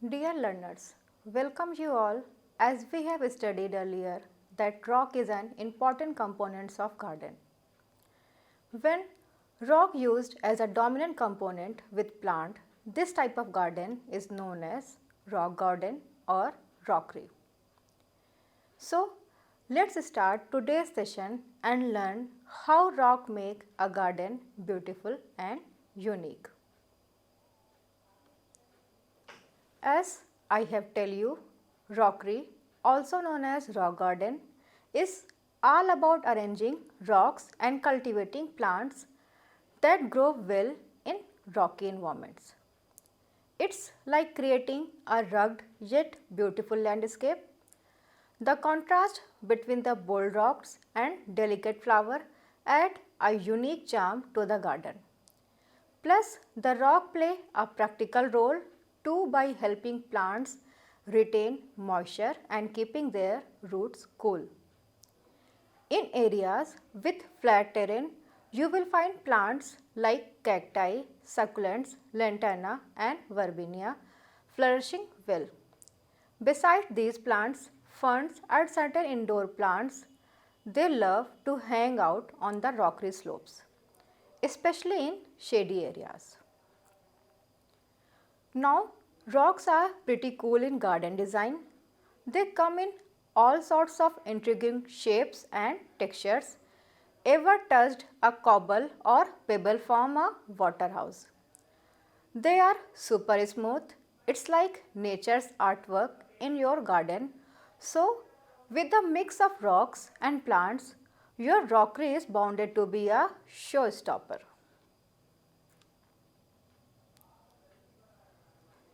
Dear learners, welcome you all. As we have studied earlier that rock is an important component of garden. When rock used as a dominant component with plant, this type of garden is known as rock garden or rockery. So let's start today's session and learn how rock make a garden beautiful and unique. As I have tell you, rockery, also known as rock garden, is all about arranging rocks and cultivating plants that grow well in rocky environments. It's like creating a rugged yet beautiful landscape. The contrast between the bold rocks and delicate flower add a unique charm to the garden. Plus, the rock play a practical role too by helping plants retain moisture and keeping their roots cool. In areas with flat terrain, you will find plants like cacti, succulents, lantana and verbena flourishing well. Besides these plants, ferns and certain indoor plants, they love to hang out on the rockery slopes, especially in shady areas. Now, rocks are pretty cool in garden design. They come in all sorts of intriguing shapes and textures. Ever touched a cobble or pebble from a water house? They are super smooth. It's like nature's artwork in your garden. So, with a mix of rocks and plants, your rockery is bounded to be a showstopper.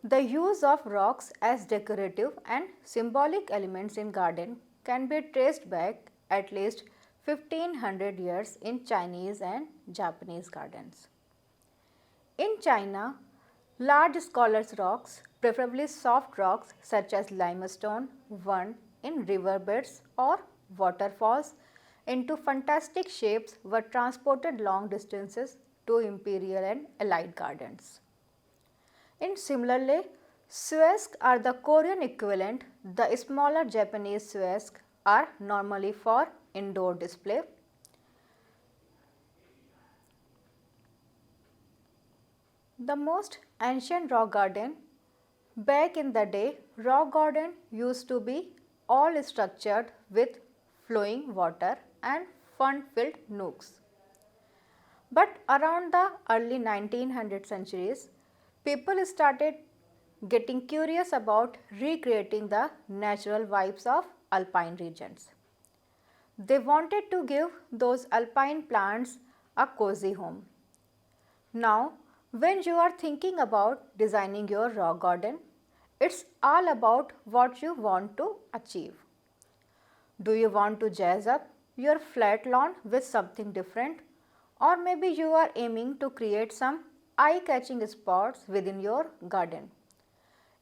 The use of rocks as decorative and symbolic elements in garden can be traced back at least 1500 years in Chinese and Japanese gardens. In China, large scholars rocks, preferably soft rocks such as limestone, worn in riverbeds or waterfalls into fantastic shapes were transported long distances to imperial and elite gardens. In similarly, suesks are the Korean equivalent. The smaller Japanese suesks are normally for indoor display. The most ancient rock garden, back in the day, rock garden used to be all structured with flowing water and fun-filled nooks. But around the early 1900 centuries, people started getting curious about recreating the natural vibes of alpine regions. They wanted to give those alpine plants a cozy home. Now, when you are thinking about designing your rock garden, it's all about what you want to achieve. Do you want to jazz up your flat lawn with something different? Or maybe you are aiming to create some eye-catching spots within your garden.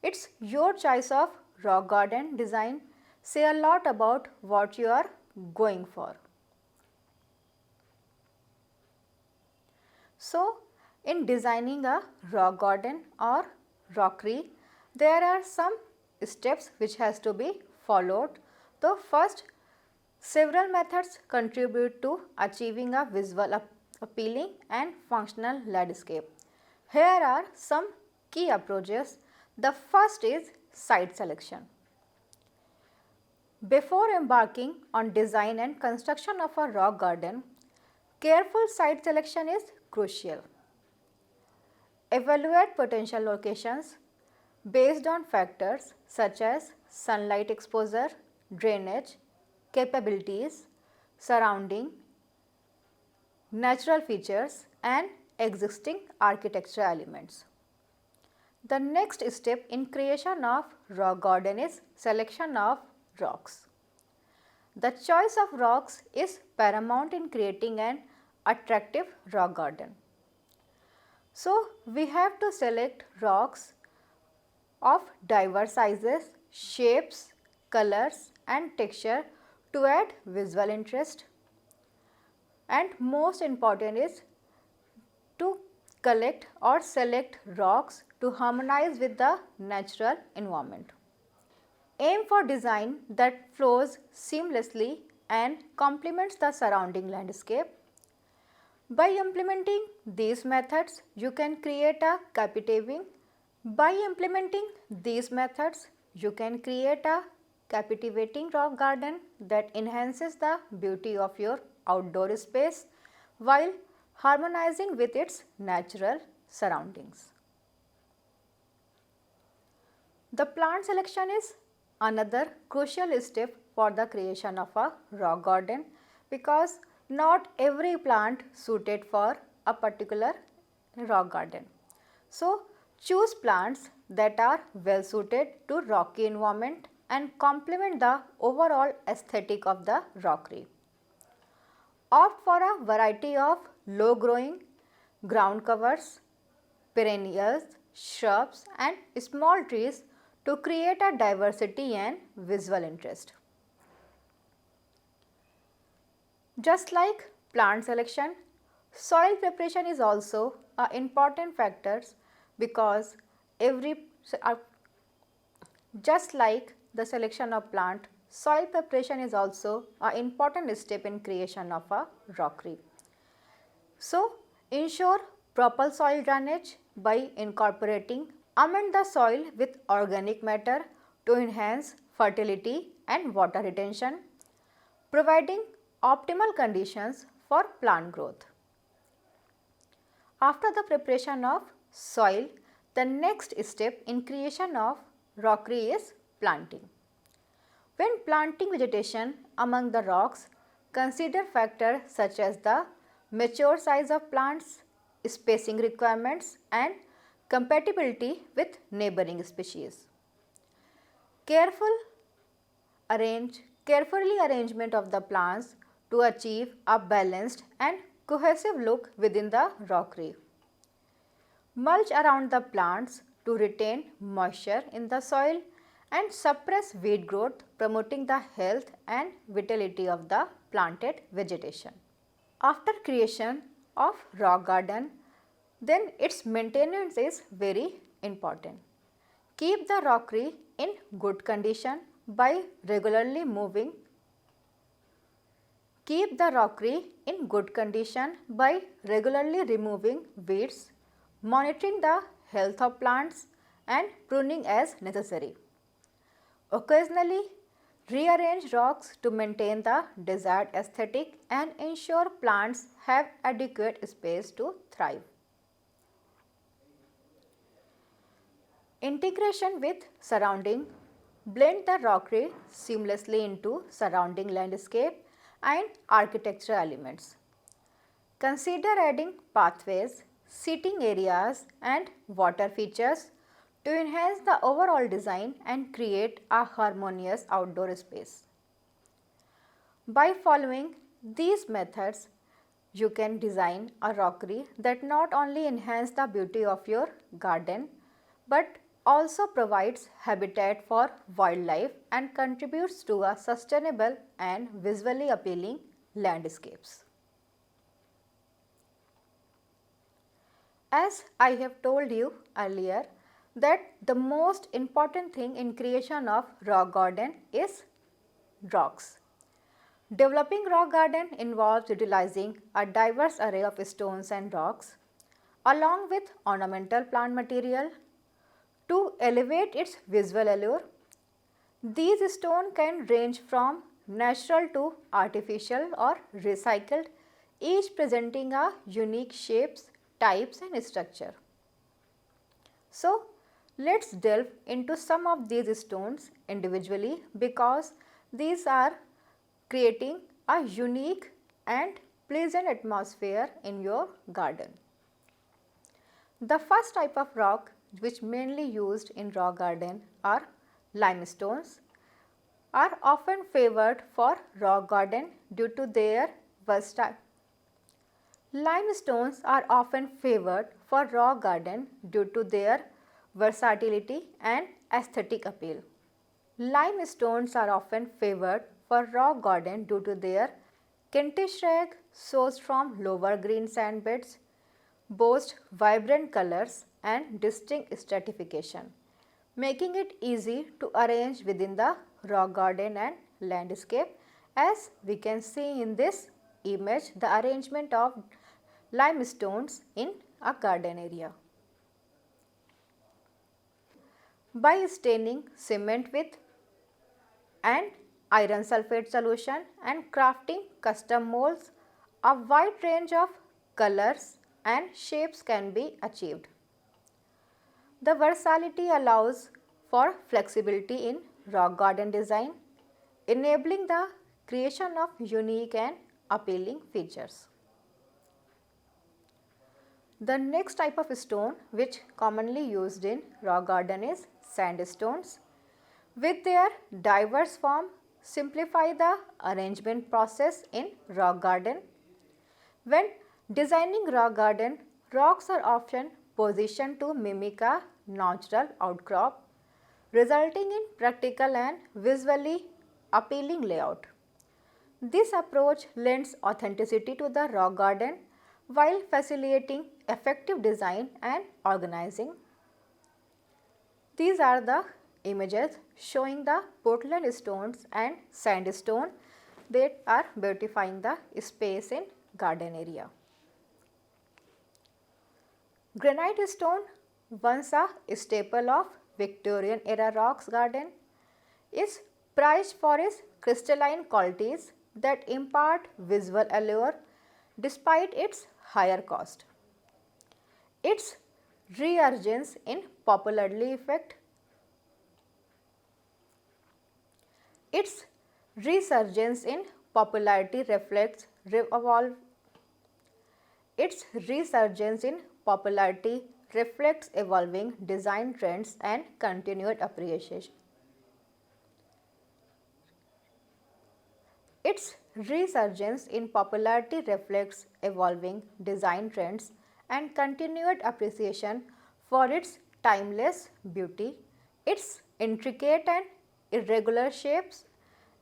It's your choice of rock garden design say a lot about what you are going for. So, in designing a rock garden or rockery, there are some steps which has to be followed. The first, several methods contribute to achieving a visual appealing and functional landscape. Here are some key approaches. The first is site selection. Before embarking on design and construction of a rock garden, careful site selection is crucial. Evaluate potential locations based on factors such as sunlight exposure, drainage, capabilities, surrounding, natural features and existing architectural elements. The next step in creation of rock garden is selection of rocks. The choice of rocks is paramount in creating an attractive rock garden. So, we have to select rocks of diverse sizes, shapes, colors and texture to add visual interest. And most important is to collect or select rocks to harmonize with the natural environment. Aim for design that flows seamlessly and complements the surrounding landscape. By implementing these methods, you can create a captivating rock garden that enhances the beauty of your outdoor space while harmonizing with its natural surroundings. The plant selection is another crucial step for the creation of a rock garden because not every plant suited for a particular rock garden. So, choose plants that are well suited to rocky environment and complement the overall aesthetic of the rockery. Opt for a variety of low growing ground covers, perennials, shrubs and small trees to create a diversity and visual interest. Just like plant selection, soil preparation is also an important factor because just like the selection of plant, soil preparation is also an important step in creation of a rockery. So, ensure proper soil drainage by incorporating amend the soil with organic matter to enhance fertility and water retention, providing optimal conditions for plant growth. After the preparation of soil, the next step in creation of rockery is planting. When planting vegetation among the rocks, consider factors such as the mature size of plants, spacing requirements and compatibility with neighboring species. Carefully arrangement of the plants to achieve a balanced and cohesive look within the rockery. Mulch around the plants to retain moisture in the soil and suppress weed growth, promoting the health and vitality of the planted vegetation. After creation of rock garden, then its maintenance is very important. Keep the rockery in good condition by regularly removing weeds, monitoring the health of plants and pruning as necessary. Occasionally rearrange rocks to maintain the desired aesthetic and ensure plants have adequate space to thrive. Integration with surrounding. Blend the rockery seamlessly into surrounding landscape and architectural elements. Consider adding pathways, seating areas and water features to enhance the overall design and create a harmonious outdoor space. By following these methods, you can design a rockery that not only enhances the beauty of your garden but also provides habitat for wildlife and contributes to a sustainable and visually appealing landscapes. As I have told you earlier that the most important thing in creation of rock garden is rocks. Developing rock garden involves utilizing a diverse array of stones and rocks along with ornamental plant material to elevate its visual allure. These stones can range from natural to artificial or recycled, each presenting a unique shapes, types and structure. So, let's delve into some of these stones individually because these are creating a unique and pleasant atmosphere in your garden. The first type of rock which mainly used in rock garden are limestones, are often favored for rock garden due to their versatility. Limestones are often favored for rock garden due to their versatility and aesthetic appeal. Limestones are often favored for rock garden due to their characteristic sourced from lower green sand beds, boast vibrant colors and distinct stratification, making it easy to arrange within the rock garden and landscape. As we can see in this image, the arrangement of limestones in a garden area. By staining cement with and iron sulfate solution and crafting custom molds, a wide range of colors and shapes can be achieved. The versatility allows for flexibility in rock garden design, enabling the creation of unique and appealing features. The next type of stone which commonly used in rock garden is sandstones. With their diverse form, simplify the arrangement process in rock garden. When designing rock garden, rocks are often positioned to mimic a natural outcrop, resulting in practical and visually appealing layout. This approach lends authenticity to the rock garden while facilitating effective design and organizing. These are the images showing the Portland stones and sandstone that are beautifying the space in garden area. Granite stone, once a staple of Victorian era rocks garden, is prized for its crystalline qualities that impart visual allure despite its higher cost. Its resurgence in popularity reflects evolving design trends and continued appreciation. Its resurgence in popularity reflects evolving design trends and continued appreciation for its timeless beauty. Its intricate and irregular shapes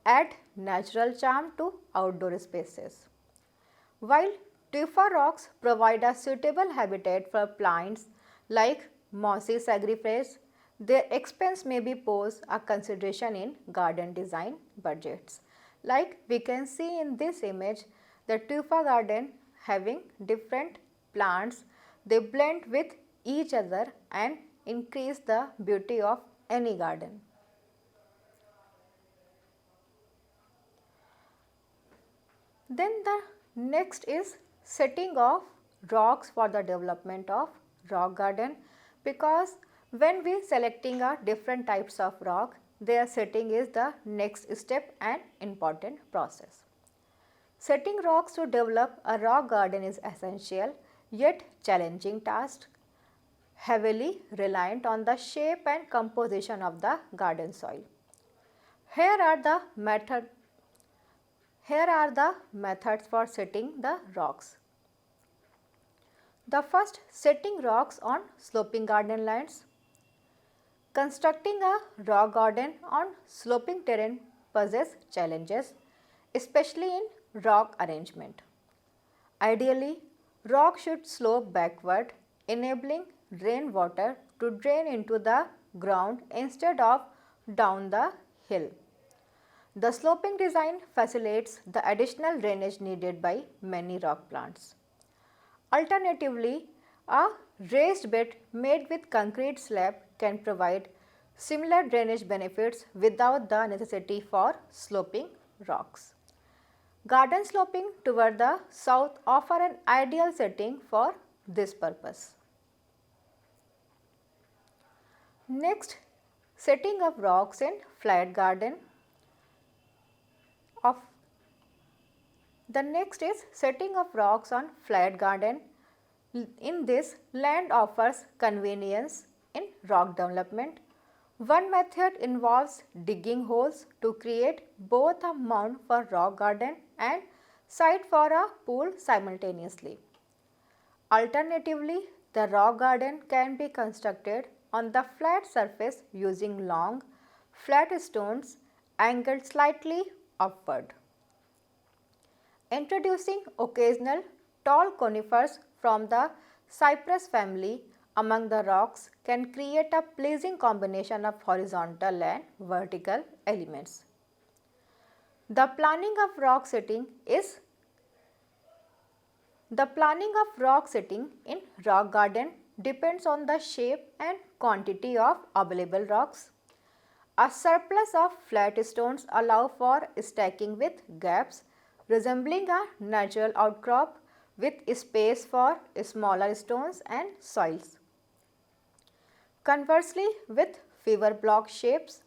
add natural charm to outdoor spaces. While tufa rocks provide a suitable habitat for plants like mossy sagebrush, their expense may be pose a consideration in garden design budgets. Like we can see in this image, the tufa garden having different plants, they blend with each other and increase the beauty of any garden. Then the next is setting of rocks for the development of rock garden, because when we selecting a different types of rock, their setting is the next step and important process. Setting rocks to develop a rock garden is essential yet challenging task, heavily reliant on the shape and composition of the garden soil. Here are the methods for setting the rocks. The first, setting rocks on sloping garden lands. Constructing a rock garden on sloping terrain poses challenges, especially in rock arrangement. Ideally, rock should slope backward, enabling rainwater to drain into the ground instead of down the hill. The sloping design facilitates the additional drainage needed by many rock plants. Alternatively, a raised bed made with concrete slab can provide similar drainage benefits without the necessity for sloping rocks. Garden sloping toward the south offer an ideal setting for this purpose. Next, setting of rocks in flat garden. The next is setting of rocks on flat garden. In this, land offers convenience in rock development. One method involves digging holes to create both a mound for rock garden and site for a pool simultaneously. Alternatively, the rock garden can be constructed on the flat surface using long, flat stones angled slightly upward. Introducing occasional tall conifers from the cypress family among the rocks can create a pleasing combination of horizontal and vertical elements. The planning of rock setting in rock garden depends on the shape and quantity of available rocks. A surplus of flat stones allow for stacking with gaps resembling a natural outcrop with space for smaller stones and soils. Conversely, with fewer block shapes,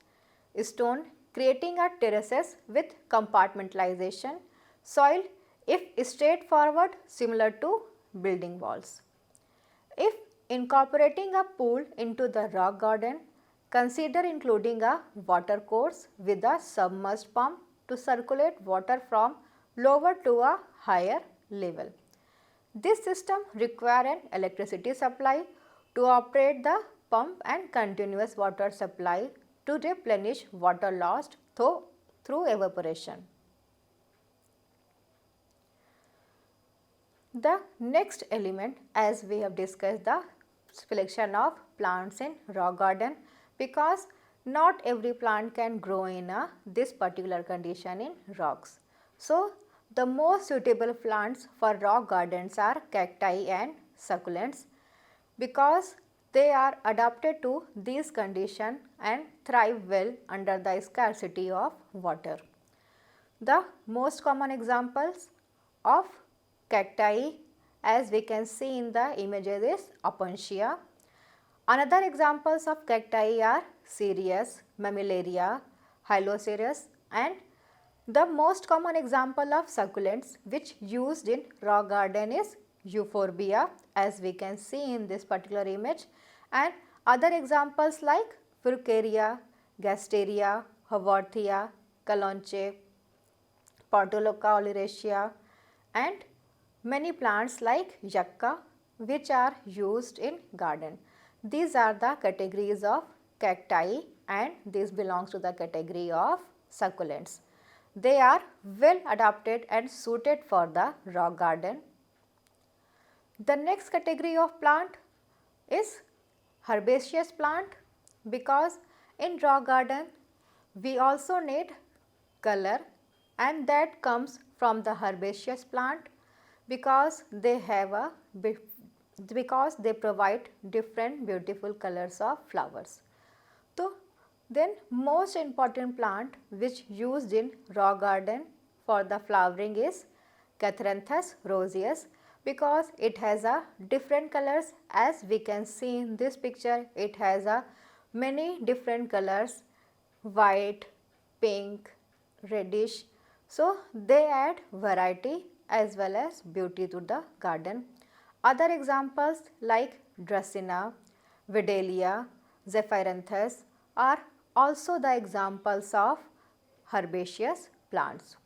stone creating a terraces with compartmentalization, soil if straightforward similar to building walls. If incorporating a pool into the rock garden, consider including a water course with a submerged pump to circulate water from lower to a higher level. This system requires an electricity supply to operate the pump and continuous water supply to replenish water lost through evaporation. The next element, as we have discussed, the selection of plants in rock garden, because not every plant can grow in this particular condition in rocks. So, the most suitable plants for rock gardens are cacti and succulents because they are adapted to these conditions and thrive well under the scarcity of water. The most common examples of cacti, as we can see in the images, is Opuntia. Another examples of cacti are Cereus, Mammillaria, Hylocereus, and the most common example of succulents which used in rock garden is Euphorbia, as we can see in this particular image, and other examples like Furcaria, Gasteria, Haworthia, Calonche, Portulaca oleracea, and many plants like Yucca which are used in garden. These are the categories of cacti and this belongs to the category of succulents. They are well adapted and suited for the rock garden. The next category of plant is herbaceous plant because in rock garden we also need color and that comes from the herbaceous plant because they provide different beautiful colors of flowers. So, then most important plant which used in rock garden for the flowering is Catharanthus roseus because it has a different colors, as we can see in this picture. It has a many different colors, white, pink, reddish. So, they add variety as well as beauty to the garden. Other examples like Dracaena, Vidalia, Zephyranthus are also the examples of herbaceous plants.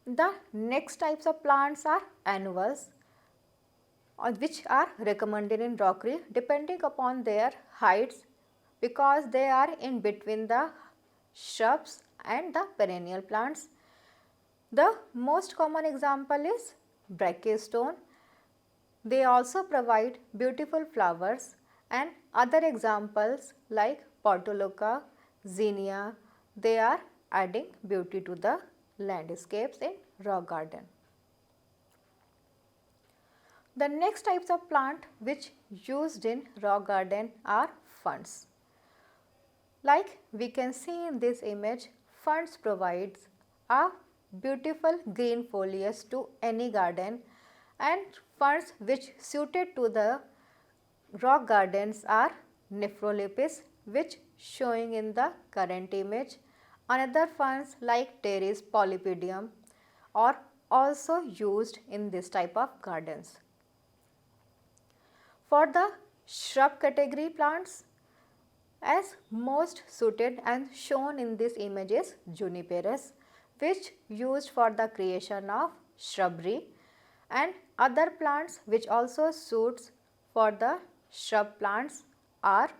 The next types of plants are annuals which are recommended in rockery depending upon their heights because they are in between the shrubs and the perennial plants. The most common example is brachystone. They also provide beautiful flowers, and other examples like Portulaca, Zinnia, they are adding beauty to the landscapes in rock garden. The next types of plant which used in rock garden are ferns. Like we can see in this image, ferns provides a beautiful green foliage to any garden, and ferns which suited to the rock gardens are Nephrolepis, which showing in the current image. Another ferns like Pteris polypodium are also used in this type of gardens. For the shrub category plants, as most suited and shown in this image is Juniperus, which used for the creation of shrubbery, and other plants which also suits for the shrub plants are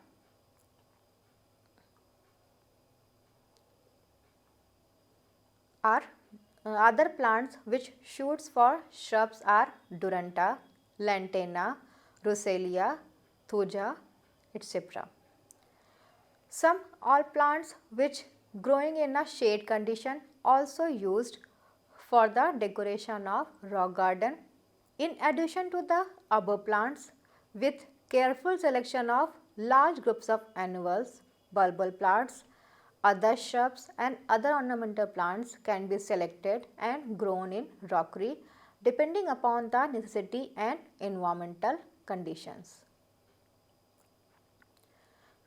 other plants which suits for shrubs are Duranta, lantana, roselia, thuja, etc. Some all plants which growing in a shade condition also used for the decoration of rock garden. In addition to the above plants, with careful selection of large groups of annuals, bulbal plants, other shrubs and other ornamental plants can be selected and grown in rockery depending upon the necessity and environmental conditions.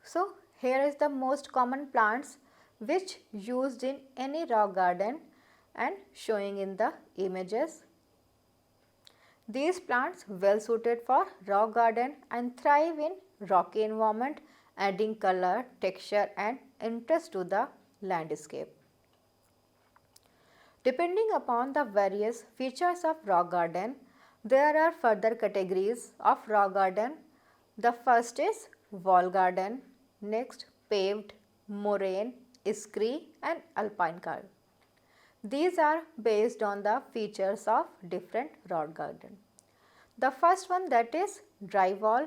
So, here is the most common plants which used in any rock garden and showing in the images. These plants well suited for rock garden and thrive in rocky environment, adding color, texture and interest to the landscape. Depending upon the various features of rock garden, there are further categories of rock garden. The first is wall garden, next paved, Moraine, Isri and Alpine garden. These are based on the features of different rock garden. The first one, that is dry wall,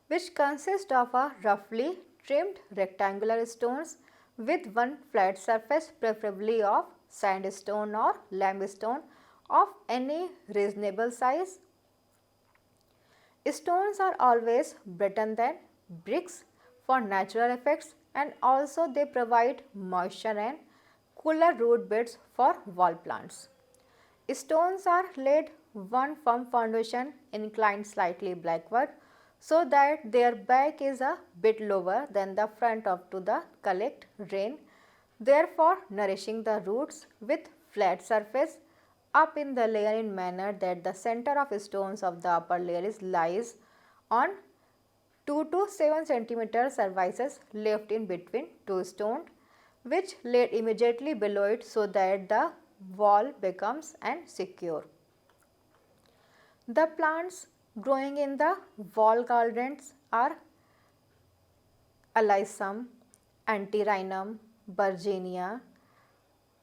which consists of a roughly trimmed rectangular stones with one flat surface, preferably of sandstone or limestone of any reasonable size. Stones are always better than bricks for natural effects, and also they provide moisture and cooler root beds for wall plants. Stones are laid one firm foundation inclined slightly backward so that their back is a bit lower than the front of to the collect rain, therefore nourishing the roots with flat surface up in the layer in manner that the center of stones of the upper layer is lies on 2 to 7 cm surfaces left in between two stones, which laid immediately below it so that the wall becomes and secure. The plants growing in the wall gardens are Alyssum, Antirrhinum, Virginia.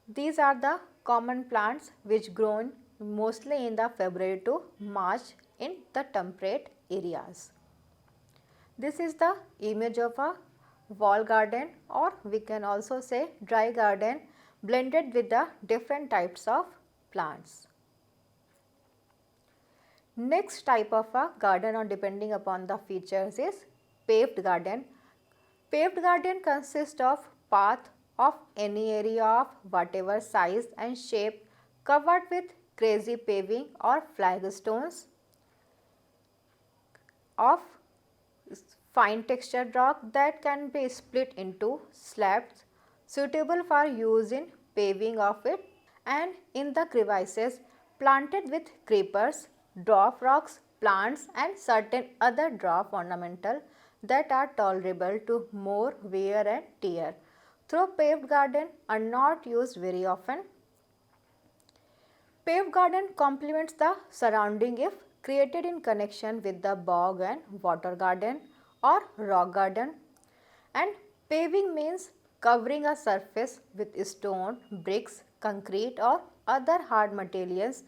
These are the common plants which grown mostly in the February to March in the temperate areas. This is the image of a wall garden, or we can also say dry garden blended with the different types of plants. Next type of a garden, or depending upon the features, is paved garden. Paved garden consists of path of any area of whatever size and shape covered with crazy paving or flagstones of fine textured rock that can be split into slabs suitable for use in paving of it, and in the crevices planted with creepers, dwarf rocks, plants and certain other dwarf ornamental that are tolerable to more wear and tear. Though paved garden are not used very often, paved garden complements the surrounding if created in connection with the bog and water garden or rock garden, and paving means covering a surface with stone, bricks, concrete or other hard materials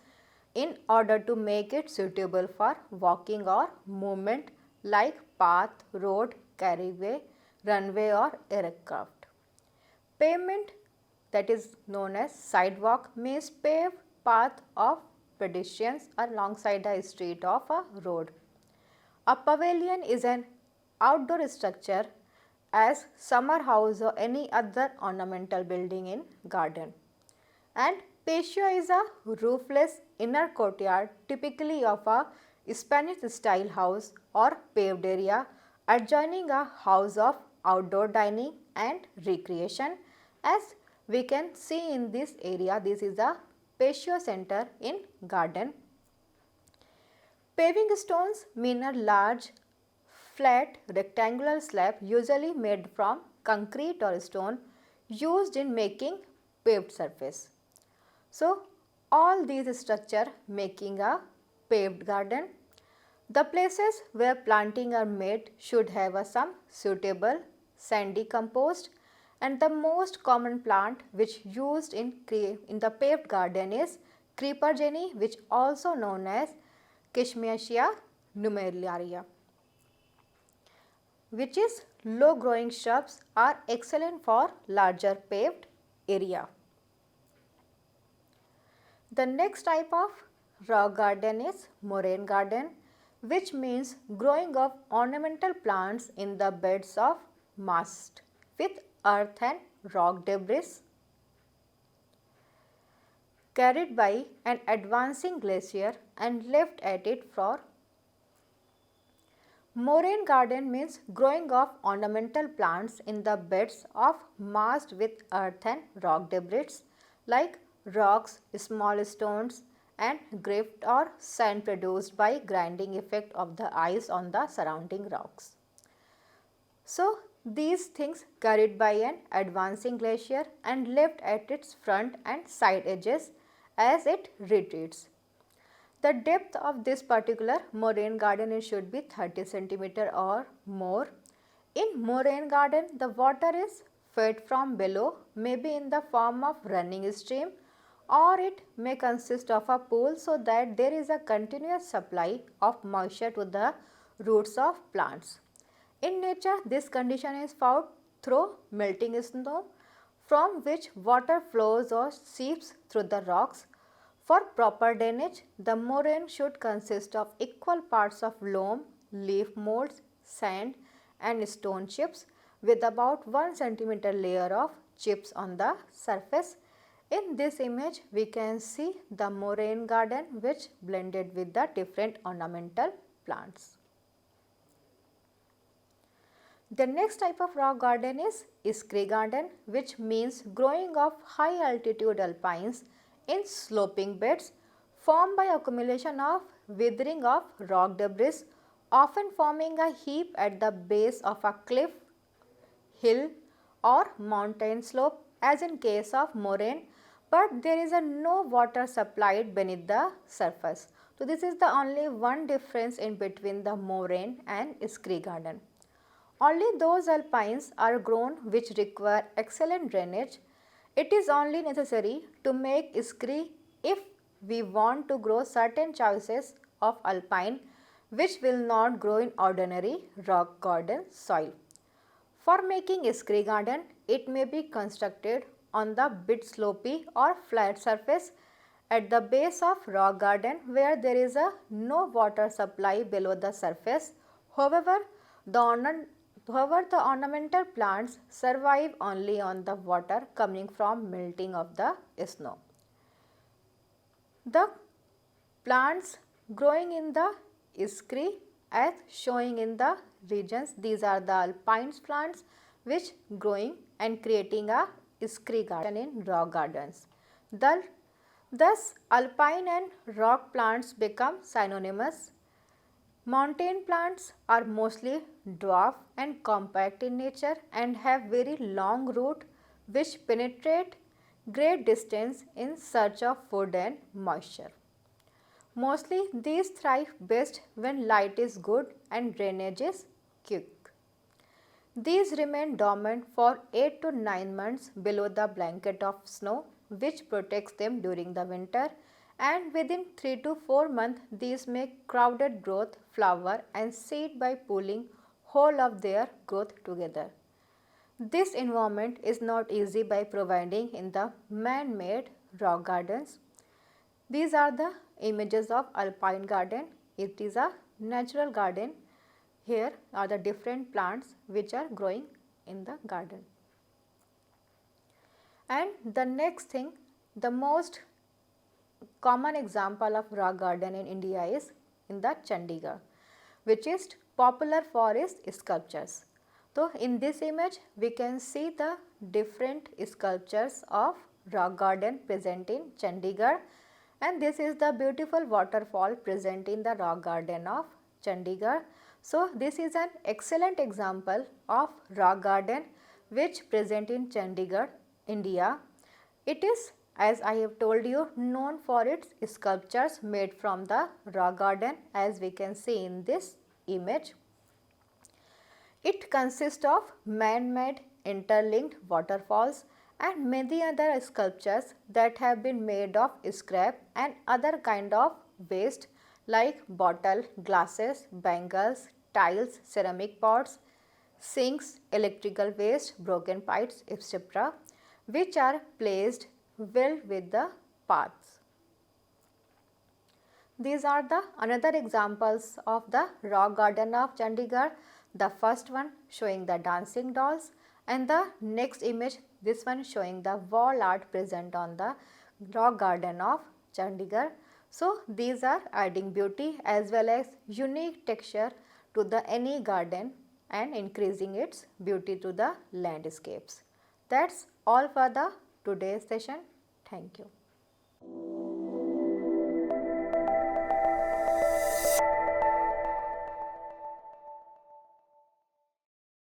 in order to make it suitable for walking or movement like path, road, carriageway, runway or aircraft. Pavement, that is known as sidewalk, means paved path of pedestrians alongside the street of a road. A pavilion is an outdoor structure as summer house or any other ornamental building in garden, and patio is a roofless inner courtyard typically of a Spanish style house or paved area adjoining a house of outdoor dining and recreation. As we can see in this area, this is a patio center in garden. Paving stones mean a large flat rectangular slab usually made from concrete or stone used in making paved surface. So, all these structure making a paved garden. The places where planting are made should have some suitable sandy compost, and the most common plant which used in the paved garden is creeper jenny, which also known as Kishmiacia Numeralia, which is low growing shrubs are excellent for larger paved area. The next type of rock garden is moraine garden, which means growing of ornamental plants in the beds of mast with earth and rock debris carried by an advancing glacier and left at it for. Moraine garden means growing of ornamental plants in the beds of mast with earth and rock debris like rocks, small stones and grit or sand produced by grinding effect of the ice on the surrounding rocks. So, these things carried by an advancing glacier and left at its front and side edges as it retreats. The depth of this particular moraine garden should be 30 cm or more. In moraine garden, the water is fed from below, maybe in the form of running stream, or it may consist of a pool so that there is a continuous supply of moisture to the roots of plants. In nature, this condition is found through melting snow from which water flows or seeps through the rocks. For proper drainage, the moraine should consist of equal parts of loam, leaf molds, sand and stone chips with about 1 cm layer of chips on the surface. In this image, we can see the moraine garden which blended with the different ornamental plants. The next type of rock garden is Isri garden, which means growing of high altitude alpines in sloping beds formed by accumulation of withering of rock debris, often forming a heap at the base of a cliff, hill or mountain slope as in case of moraine, but there is no water supplied beneath the surface. So, this is the only one difference in between the moraine and Isri garden. Only those alpines are grown which require excellent drainage. It is only necessary to make Isri if we want to grow certain choices of alpine which will not grow in ordinary rock garden soil. For making Isri garden, it may be constructed on the bit slopy or flat surface at the base of rock garden where there is no water supply below the surface. However, the ornamental plants survive only on the water coming from melting of the snow. The plants growing in the Isri as showing in the regions, these are the alpine plants which growing and creating a Isri garden in rock gardens. Thus, alpine and rock plants become synonymous. Mountain plants are mostly dwarf and compact in nature and have very long root which penetrate great distance in search of food and moisture. Mostly these thrive best when light is good and drainage is quick. These remain dormant for 8 to 9 months below the blanket of snow which protects them during the winter, and within 3 to 4 months these make crowded growth, flower and seed by pulling whole of their growth together. This environment is not easy by providing in the man-made rock gardens. These are the images of alpine garden. It is a natural garden. Here are the different plants which are growing in the garden. And the next thing, the most common example of rock garden in India is in the Chandigarh, which is popular for its sculptures. So, in this image we can see the different sculptures of rock garden present in Chandigarh, and this is the beautiful waterfall present in the rock garden of Chandigarh. So, this is an excellent example of rock garden which present in Chandigarh, India. It is, as I have told you, known for its sculptures made from the rock garden, as we can see in this image. It consists of man-made interlinked waterfalls and many other sculptures that have been made of scrap and other kind of waste like bottle, glasses, bangles, tiles, ceramic pots, sinks, electrical waste, broken pipes, etc., which are placed well with the paths. These are the another examples of the rock garden of Chandigarh. The first one showing the dancing dolls, and the next image, this one showing the wall art present on the rock garden of Chandigarh. So these are adding beauty as well as unique texture to the any garden and increasing its beauty to the landscapes. That's all for the today's session. Thank you.